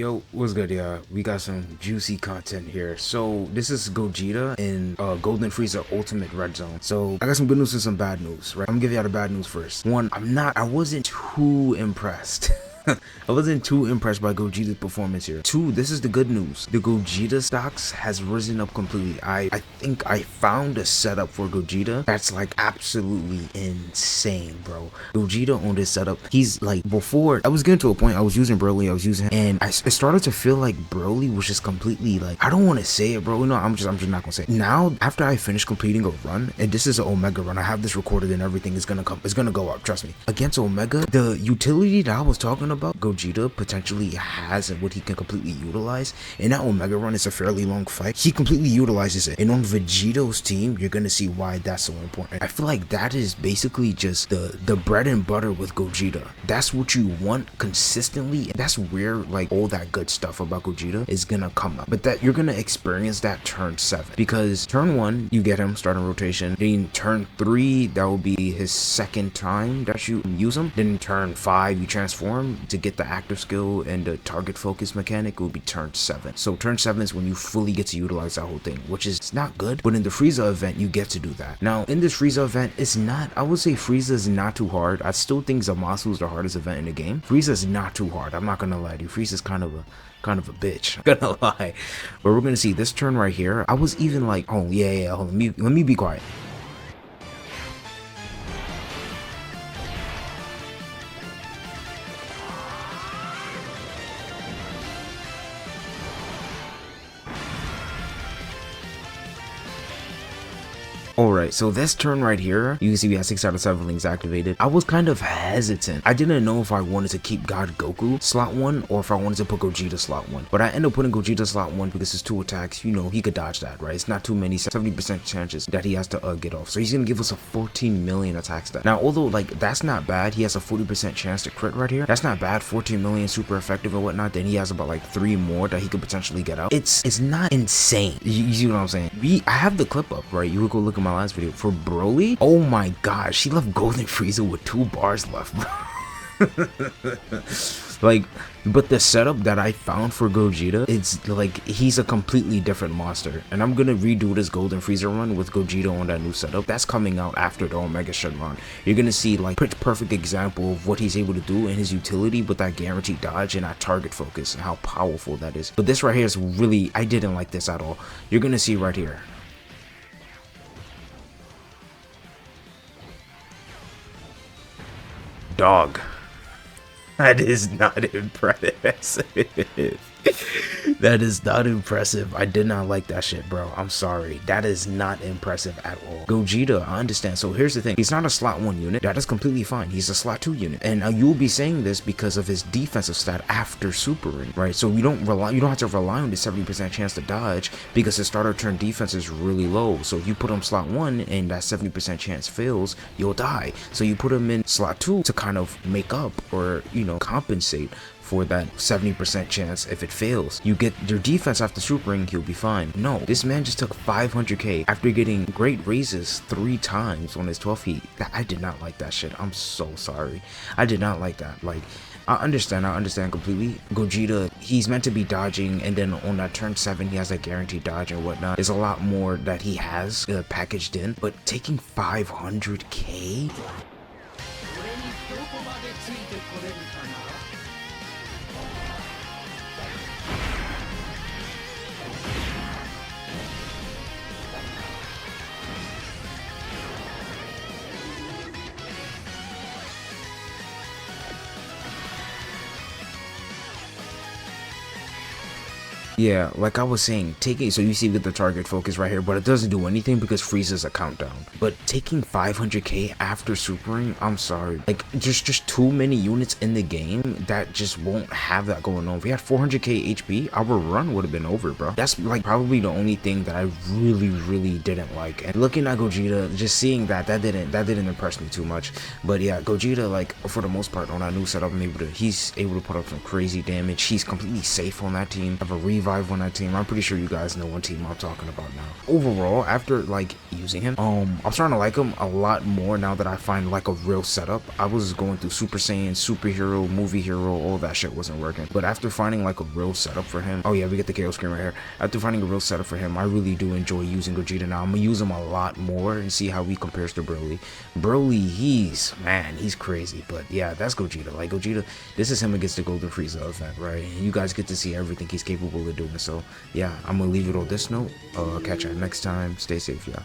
Yo, what's good, y'all? We got some juicy content here. So this is Gogeta in Golden Frieza Ultimate Red Zone. So I got some good news and some bad news, right? I'm gonna give y'all the bad news first. One, I wasn't too impressed. I wasn't too impressed by Gogeta's performance here. Two, this is the good news. The Gogeta stocks has risen up completely. I think I found a setup for Gogeta that's like absolutely insane, bro. Gogeta on this setup, he's like, before I was getting to a point I was using Broly, and it started to feel like Broly was just completely like, I don't want to say it, bro. No, I'm just not gonna say it. Now, after I finish completing a run, and this is an Omega run, I have this recorded and everything is gonna come. It's gonna go up, trust me. Against Omega, the utility that I was talking about, Gogeta potentially has and what he can completely utilize. In that Omega run, it's a fairly long fight. He completely utilizes it. And on Vegeta's team, you're gonna see why that's so important. I feel like that is basically just the bread and butter with Gogeta. That's what you want consistently. And that's where like all that good stuff about Gogeta is gonna come up. But that you're gonna experience that turn 7. Because turn 1, you get him starting rotation. Then turn 3, that will be his second time that you use him. Then turn 5, you transform to get the active skill and the target focus mechanic. Will be turn 7. So turn 7 is when you fully get to utilize that whole thing, which is not good, but in the Frieza event you get to do that. Now in this Frieza event, it's not, I would say Frieza is not too hard. I still think Zamasu is the hardest event in the game. Frieza is not too hard, I'm not gonna lie to you. Frieza is kind of a bitch, I'm gonna lie. But we're gonna see this turn right here. I was even like, oh yeah, hold on, let me be quiet. Alright, so this turn right here, you can see we have 6 out of 7 links activated. I was kind of hesitant. I didn't know if I wanted to keep God Goku slot 1 or if I wanted to put Gogeta slot 1. But I ended up putting Gogeta slot 1 because his 2 attacks, you know, he could dodge that, right? It's not too many, 70% chances that he has to get off. So he's going to give us a 14 million attack stat. Now, although like that's not bad, he has a 40% chance to crit right here. That's not bad, 14 million, super effective and whatnot. Then he has about like 3 more that he could potentially get out. It's not insane. You see what I'm saying? I have the clip up, right? You would go look at my last video for Broly. Oh my gosh, she left Golden Frieza with 2 bars left, bro. Like, but the setup that I found for Gogeta, it's like he's a completely different monster. And I'm gonna redo this Golden Frieza run with Gogeta on that new setup. That's coming out after the Omega Shed run. You're gonna see like perfect example of what he's able to do and his utility with that guaranteed dodge and that target focus and how powerful that is. But this right here is really, I didn't like this at all. You're gonna see right here. Dog, that is not impressive. That is not impressive. I did not like that shit, bro. I'm sorry. That is not impressive at all. Gogeta, I understand. So here's the thing. He's not a slot 1 unit. That is completely fine. He's a slot 2 unit. And you'll be saying this because of his defensive stat after supering, right? So you don't have to rely on the 70% chance to dodge because his starter turn defense is really low. So if you put him slot 1 and that 70% chance fails, you'll die. So you put him in slot 2 to kind of make up or, you know, compensate for that 70% chance. If it fails, you get your defense after supering, he'll be fine. No, this man just took 500k after getting great raises 3 times on his 12 feet. I did not like that shit. I'm so sorry. I did not like that. Like, I understand completely. Gogeta, he's meant to be dodging, and then on that turn 7 he has that guaranteed dodge and whatnot. There's a lot more that he has packaged in, but taking 500k? Yeah, like I was saying, taking, so you see with the target focus right here, but it doesn't do anything because Frieza's a countdown. But taking 500k after supering, I'm sorry. Like, just too many units in the game that just won't have that going on. If we had 400k HP, our run would have been over, bro. That's like probably the only thing that I really didn't like. And looking at Gogeta, just seeing that didn't impress me too much. But yeah, Gogeta, like for the most part on our new setup, he's able to put up some crazy damage. He's completely safe on that team. Have a revive survived on that team. I'm pretty sure you guys know what team I'm talking about now. Overall, after like using him, I'm starting to like him a lot more now that I find like a real setup. I was going through Super Saiyan, superhero, movie hero, all that shit wasn't working. But after finding like a real setup for him, oh yeah, we get the KO screen right here. After finding a real setup for him, I really do enjoy using Gogeta now. I'm gonna use him a lot more and see how he compares to Broly. Broly, he's crazy. But yeah, that's Gogeta. Like Gogeta, this is him against the Golden Frieza event, right? And you guys get to see everything he's capable of doing. So yeah, I'm gonna leave it on this note. Catch you next time. Stay safe, yeah.